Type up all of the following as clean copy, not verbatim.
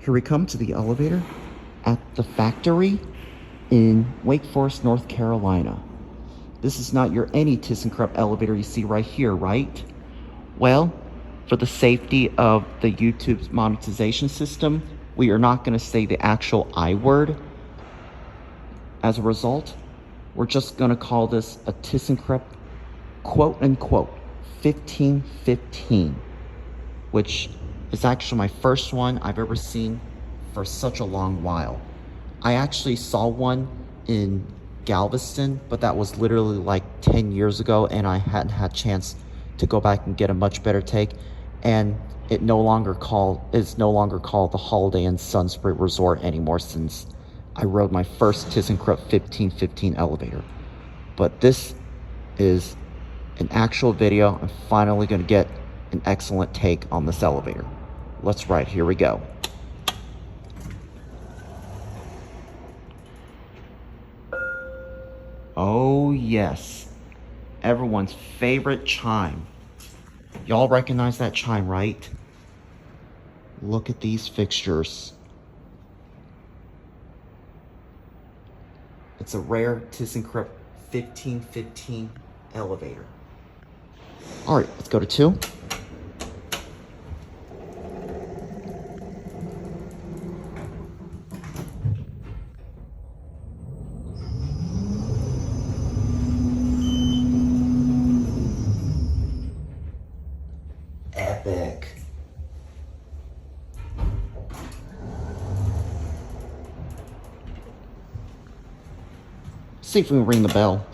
Here we come to the elevator at the factory in Wake Forest, North Carolina. This is not your any ThyssenKrupp elevator you see right here, right? Well, for the safety of the YouTube's monetization system, we are not going to say the actual I word. As a result, we're just going to call this a ThyssenKrupp quote-unquote 1515, which is actually my first one I've ever seen for such a long while. I actually saw one in Galveston, but that was literally like 10 years ago, and I hadn't had a chance to go back and get a much better take. And it's no longer called the Holiday Inn Sunspring Resort anymore, since I rode my first ThyssenKrupp 1515 elevator. But this is an actual video. I'm finally going to get an excellent take on this elevator. Let's ride. Here we go. Oh yes, everyone's favorite chime. Y'all recognize that chime, right? Look at these fixtures. It's a rare ThyssenKrupp 1515 elevator. All right, let's go to 2. Epic. See if we can ring the bell.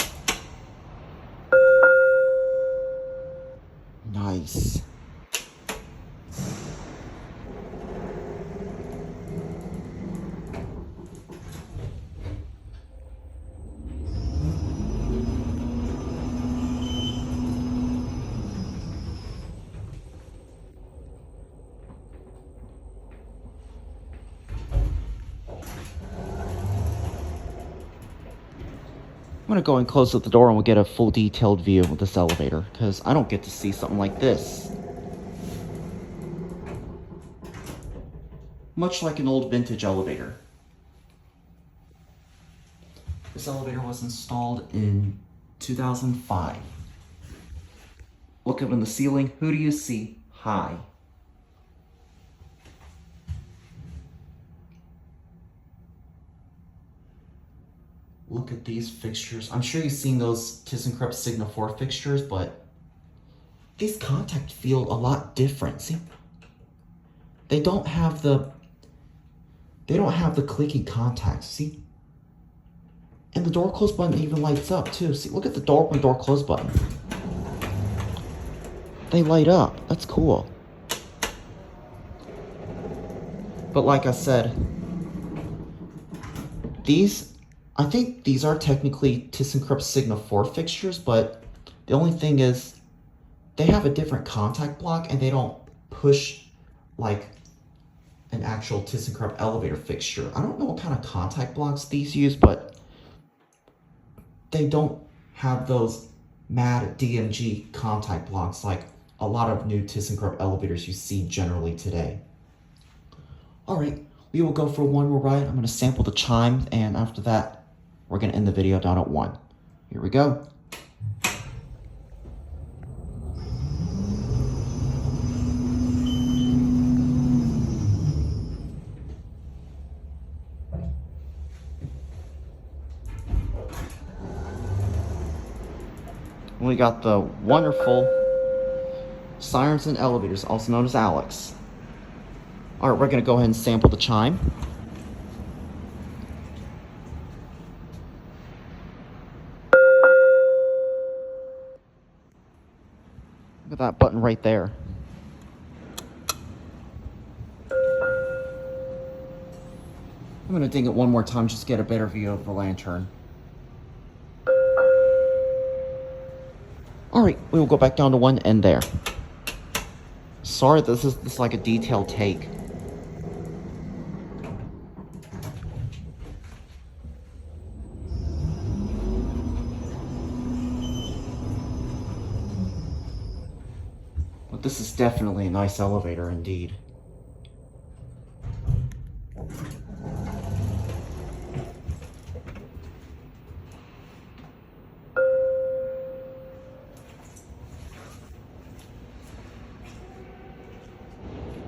Nice. I'm gonna go and close up the door and we'll get a full detailed view of this elevator, because I don't get to see something like this. Much like an old vintage elevator. This elevator was installed in 2005. Look up in the ceiling. Who do you see? High. Look at these fixtures. I'm sure you've seen those ThyssenKrupp Sigma 4 fixtures, but these contact feel a lot different. See? They don't have the clicky contacts, see? And the door close button even lights up too. See, look at the door open, door close button. They light up. That's cool. But like I said, I think these are technically ThyssenKrupp Sigma 4 fixtures, but the only thing is they have a different contact block and they don't push like an actual ThyssenKrupp elevator fixture. I don't know what kind of contact blocks these use, but they don't have those mad DMG contact blocks like a lot of new ThyssenKrupp elevators you see generally today. All right, we will go for one more ride. I'm going to sample the chime, and after that, we're going to end the video down at 1. Here we go. We got the wonderful Sirens and Elevators, also known as Alex. All right, we're going to go ahead and sample the chime. Look at that button right there. I'm going to ding it one more time just to get a better view of the lantern. Alright, we will go back down to 1 and there. Sorry, this is like a detailed take. But this is definitely a nice elevator indeed.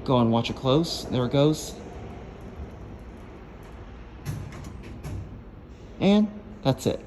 Go and watch it close. There it goes. And that's it.